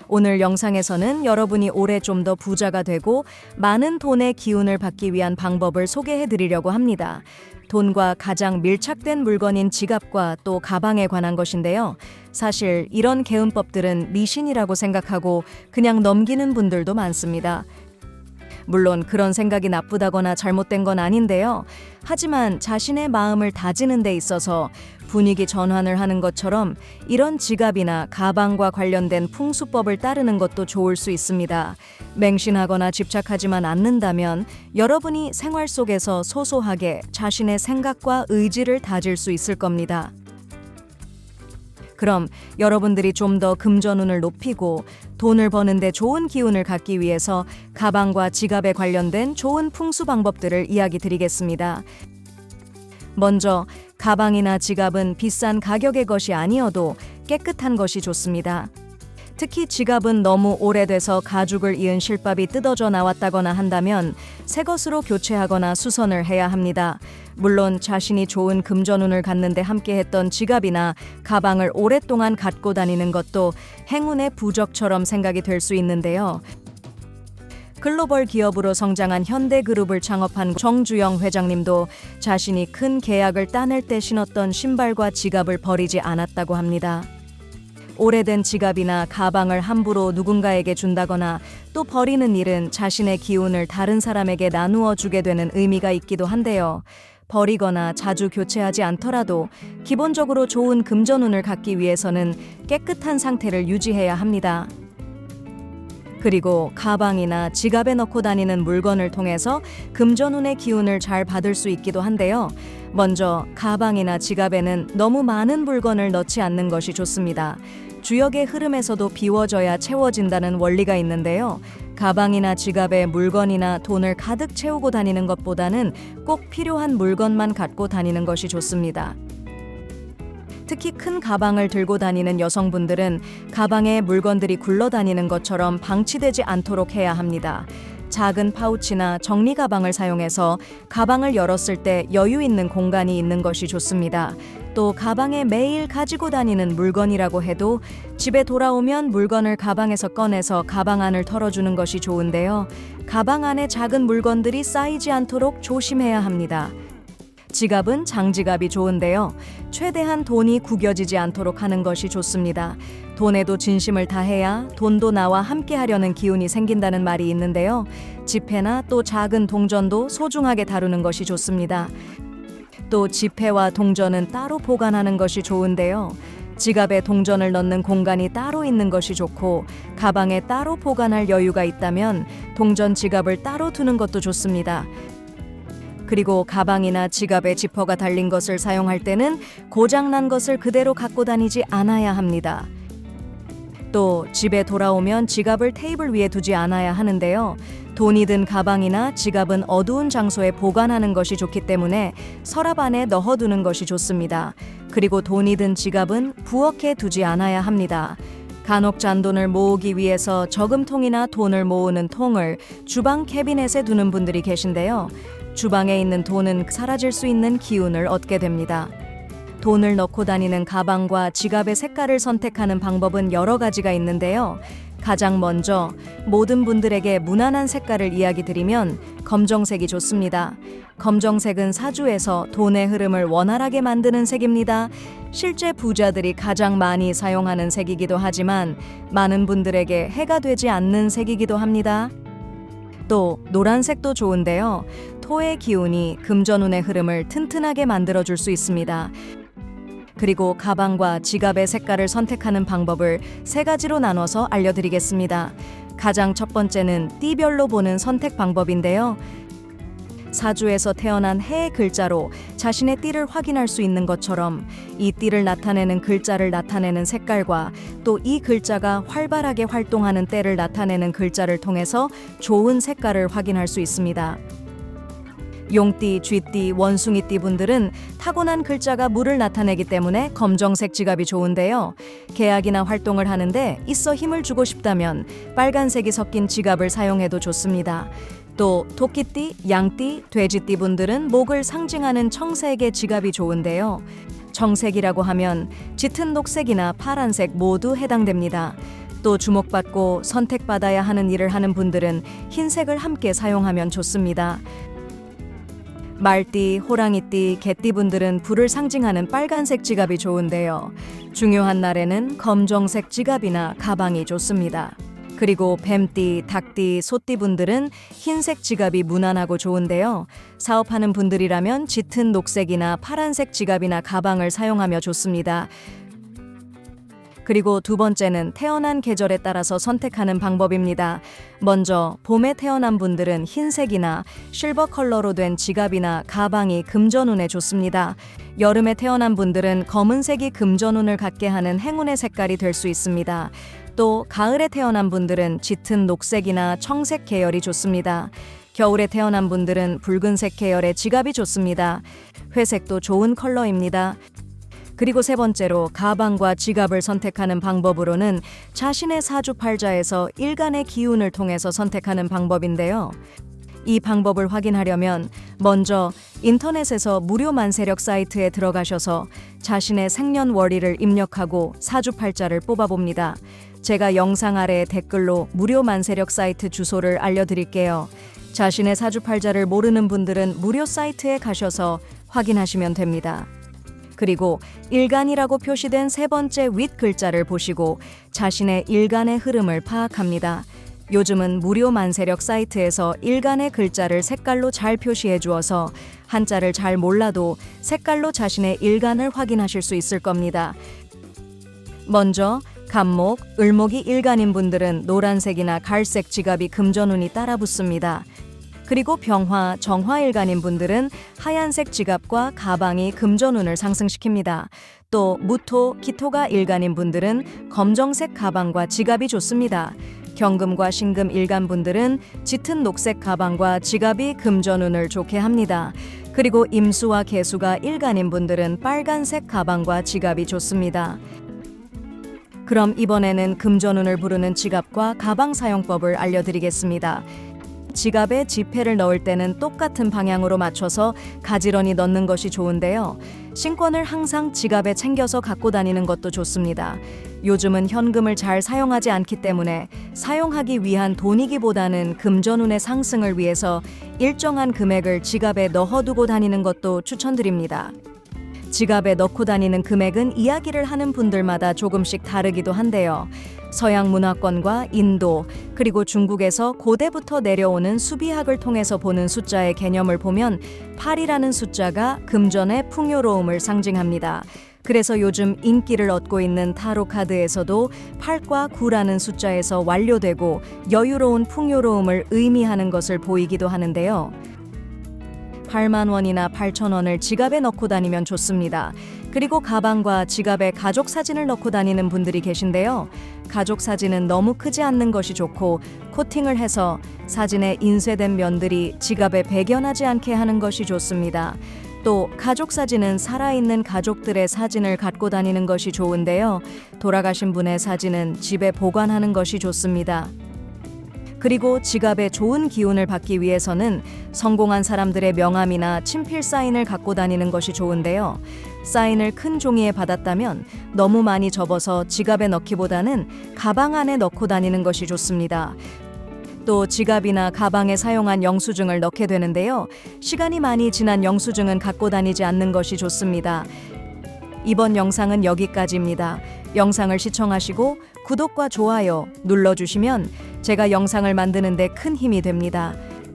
오늘 영상에서는 여러분이 올해 좀 더 부자가 되고 많은 돈의 기운을 받기 위한 방법을 소개해 드리려고 합니다. 돈과 가장 밀착된 물건인 지갑과 또 가방에 관한 것인데요. 사실 이런 개운법들은 미신이라고 생각하고 그냥 넘기는 분들도 많습니다. 물론 그런 생각이 나쁘다거나 잘못된 건 아닌데요. 하지만 자신의 마음을 다지는 데 있어서 분위기 전환을 하는 것처럼 이런 지갑이나 가방과 관련된 풍수법을 따르는 것도 좋을 수 있습니다. 맹신하거나 집착하지만 않는다면 여러분이 생활 속에서 소소하게 자신의 생각과 의지를 다질 수 있을 겁니다. 그럼 여러분들이 좀 더 금전운을 높이고 돈을 버는데 좋은 기운을 갖기 위해서 가방과 지갑에 관련된 좋은 풍수 방법들을 이야기 드리겠습니다. 먼저 가방이나 지갑은 비싼 가격의 것이 아니어도 깨끗한 것이 좋습니다. 특히 지갑은 너무 오래돼서 가죽을 이은 실밥이 뜯어져 나왔다거나 한다면 새 것으로 교체하거나 수선을 해야 합니다. 물론 자신이 좋은 금전운을 갖는데 함께했던 지갑이나 가방을 오랫동안 갖고 다니는 것도 행운의 부적처럼 생각이 될 수 있는데요. 글로벌 기업으로 성장한 현대그룹을 창업한 정주영 회장님도 자신이 큰 계약을 따낼 때 신었던 신발과 지갑을 버리지 않았다고 합니다. 오래된 지갑이나 가방을 함부로 누군가에게 준다거나 또 버리는 일은 자신의 기운을 다른 사람에게 나누어 주게 되는 의미가 있기도 한데요. 버리거나 자주 교체하지 않더라도 기본적으로 좋은 금전운을 갖기 위해서는 깨끗한 상태를 유지해야 합니다. 그리고 가방이나 지갑에 넣고 다니는 물건을 통해서 금전운의 기운을 잘 받을 수 있기도 한데요. 먼저 가방이나 지갑에는 너무 많은 물건을 넣지 않는 것이 좋습니다. 주역의 흐름에서도 비워져야 채워진다는 원리가 있는데요. 가방이나 지갑에 물건이나 돈을 가득 채우고 다니는 것보다는 꼭 필요한 물건만 갖고 다니는 것이 좋습니다. 특히 큰 가방을 들고 다니는 여성분들은 가방에 물건들이 굴러다니는 것처럼 방치되지 않도록 해야 합니다. 작은 파우치나 정리 가방을 사용해서 가방을 열었을 때 여유 있는 공간이 있는 것이 좋습니다. 또 가방에 매일 가지고 다니는 물건이라고 해도 집에 돌아오면 물건을 가방에서 꺼내서 가방 안을 털어주는 것이 좋은데요. 가방 안에 작은 물건들이 쌓이지 않도록 조심해야 합니다. 지갑은 장지갑이 좋은데요. 최대한 돈이 구겨지지 않도록 하는 것이 좋습니다. 돈에도 진심을 다해야 돈도 나와 함께 하려는 기운이 생긴다는 말이 있는데요. 지폐나 또 작은 동전도 소중하게 다루는 것이 좋습니다. 또 지폐와 동전은 따로 보관하는 것이 좋은데요. 지갑에 동전을 넣는 공간이 따로 있는 것이 좋고 가방에 따로 보관할 여유가 있다면 동전 지갑을 따로 두는 것도 좋습니다. 그리고 가방이나 지갑에 지퍼가 달린 것을 사용할 때는 고장난 것을 그대로 갖고 다니지 않아야 합니다. 또 집에 돌아오면 지갑을 테이블 위에 두지 않아야 하는데요. 돈이 든 가방이나 지갑은 어두운 장소에 보관하는 것이 좋기 때문에 서랍 안에 넣어두는 것이 좋습니다. 그리고 돈이 든 지갑은 부엌에 두지 않아야 합니다. 간혹 잔돈을 모으기 위해서 저금통이나 돈을 모으는 통을 주방 캐비넷에 두는 분들이 계신데요. 주방에 있는 돈은 사라질 수 있는 기운을 얻게 됩니다. 돈을 넣고 다니는 가방과 지갑의 색깔을 선택하는 방법은 여러 가지가 있는데요. 가장 먼저 모든 분들에게 무난한 색깔을 이야기 드리면 검정색이 좋습니다. 검정색은 사주에서 돈의 흐름을 원활하게 만드는 색입니다. 실제 부자들이 가장 많이 사용하는 색이기도 하지만 많은 분들에게 해가 되지 않는 색이기도 합니다. 또 노란색도 좋은데요. 토의 기운이 금전운의 흐름을 튼튼하게 만들어줄 수 있습니다. 그리고 가방과 지갑의 색깔을 선택하는 방법을 3가지로 나눠서 알려드리겠습니다. 가장 첫 번째는 띠별로 보는 선택 방법인데요. 사주에서 태어난 해의 글자로 자신의 띠를 확인할 수 있는 것처럼 이 띠를 나타내는 글자를 나타내는 색깔과 또 이 글자가 활발하게 활동하는 때를 나타내는 글자를 통해서 좋은 색깔을 확인할 수 있습니다. 용띠, 쥐띠, 원숭이띠 분들은 타고난 글자가 물을 나타내기 때문에 검정색 지갑이 좋은데요. 계약이나 활동을 하는데 있어 힘을 주고 싶다면 빨간색이 섞인 지갑을 사용해도 좋습니다. 또 토끼띠, 양띠, 돼지띠 분들은 목을 상징하는 청색의 지갑이 좋은데요. 청색이라고 하면 짙은 녹색이나 파란색 모두 해당됩니다. 또 주목받고 선택받아야 하는 일을 하는 분들은 흰색을 함께 사용하면 좋습니다. 말띠, 호랑이띠, 개띠 분들은 불을 상징하는 빨간색 지갑이 좋은데요. 중요한 날에는 검정색 지갑이나 가방이 좋습니다. 그리고 뱀띠, 닭띠, 소띠 분들은 흰색 지갑이 무난하고 좋은데요. 사업하는 분들이라면 짙은 녹색이나 파란색 지갑이나 가방을 사용하며 좋습니다. 그리고 두 번째는 태어난 계절에 따라서 선택하는 방법입니다. 먼저 봄에 태어난 분들은 흰색이나 실버 컬러로 된 지갑이나 가방이 금전운에 좋습니다. 여름에 태어난 분들은 검은색이 금전운을 갖게 하는 행운의 색깔이 될 수 있습니다. 또 가을에 태어난 분들은 짙은 녹색이나 청색 계열이 좋습니다. 겨울에 태어난 분들은 붉은색 계열의 지갑이 좋습니다. 회색도 좋은 컬러입니다. 그리고 세 번째로 가방과 지갑을 선택하는 방법으로는 자신의 사주팔자에서 일간의 기운을 통해서 선택하는 방법인데요. 이 방법을 확인하려면 먼저 인터넷에서 무료 만세력 사이트에 들어가셔서 자신의 생년월일을 입력하고 사주팔자를 뽑아봅니다. 제가 영상 아래에 댓글로 무료 만세력 사이트 주소를 알려드릴게요. 자신의 사주팔자를 모르는 분들은 무료 사이트에 가셔서 확인하시면 됩니다. 그리고 일간이라고 표시된 세 번째 윗 글자를 보시고 자신의 일간의 흐름을 파악합니다. 요즘은 무료 만세력 사이트에서 일간의 글자를 색깔로 잘 표시해 주어서 한자를 잘 몰라도 색깔로 자신의 일간을 확인하실 수 있을 겁니다. 먼저 갑목, 을목이 일간인 분들은 노란색이나 갈색 지갑이 금전운이 따라 붙습니다. 그리고 병화, 정화일간인 분들은 하얀색 지갑과 가방이 금전운을 상승시킵니다. 또 무토, 기토가 일간인 분들은 검정색 가방과 지갑이 좋습니다. 경금과 신금 일간 분들은 짙은 녹색 가방과 지갑이 금전운을 좋게 합니다. 그리고 임수와 개수가 일간인 분들은 빨간색 가방과 지갑이 좋습니다. 그럼 이번에는 금전운을 부르는 지갑과 가방 사용법을 알려드리겠습니다. 지갑에 지폐를 넣을 때는 똑같은 방향으로 맞춰서 가지런히 넣는 것이 좋은데요. 신권을 항상 지갑에 챙겨서 갖고 다니는 것도 좋습니다. 요즘은 현금을 잘 사용하지 않기 때문에 사용하기 위한 돈이기보다는 금전운의 상승을 위해서 일정한 금액을 지갑에 넣어두고 다니는 것도 추천드립니다. 지갑에 넣고 다니는 금액은 이야기를 하는 분들마다 조금씩 다르기도 한데요. 서양 문화권과 인도, 그리고 중국에서 고대부터 내려오는 수비학을 통해서 보는 숫자의 개념을 보면 8이라는 숫자가 금전의 풍요로움을 상징합니다. 그래서 요즘 인기를 얻고 있는 타로 카드에서도 8과 9라는 숫자에서 완료되고 여유로운 풍요로움을 의미하는 것을 보이기도 하는데요. 8만 원이나 8천 원을 지갑에 넣고 다니면 좋습니다. 그리고 가방과 지갑에 가족 사진을 넣고 다니는 분들이 계신데요. 가족 사진은 너무 크지 않는 것이 좋고 코팅을 해서 사진에 인쇄된 면들이 지갑에 배견하지 않게 하는 것이 좋습니다. 또 가족 사진은 살아있는 가족들의 사진을 갖고 다니는 것이 좋은데요. 돌아가신 분의 사진은 집에 보관하는 것이 좋습니다. 그리고 지갑에 좋은 기운을 받기 위해서는 성공한 사람들의 명함이나 친필 사인을 갖고 다니는 것이 좋은데요. 사인을 큰 종이에 받았다면 너무 많이 접어서 지갑에 넣기보다는 가방 안에 넣고 다니는 것이 좋습니다. 또 지갑이나 가방에 사용한 영수증을 넣게 되는데요. 시간이 많이 지난 영수증은 갖고 다니지 않는 것이 좋습니다. 이번 영상은 여기까지입니다. 영상을 시청하시고 구독과 좋아요 눌러주시면 제가 영상을 만드는 데 큰 힘이 됩니다.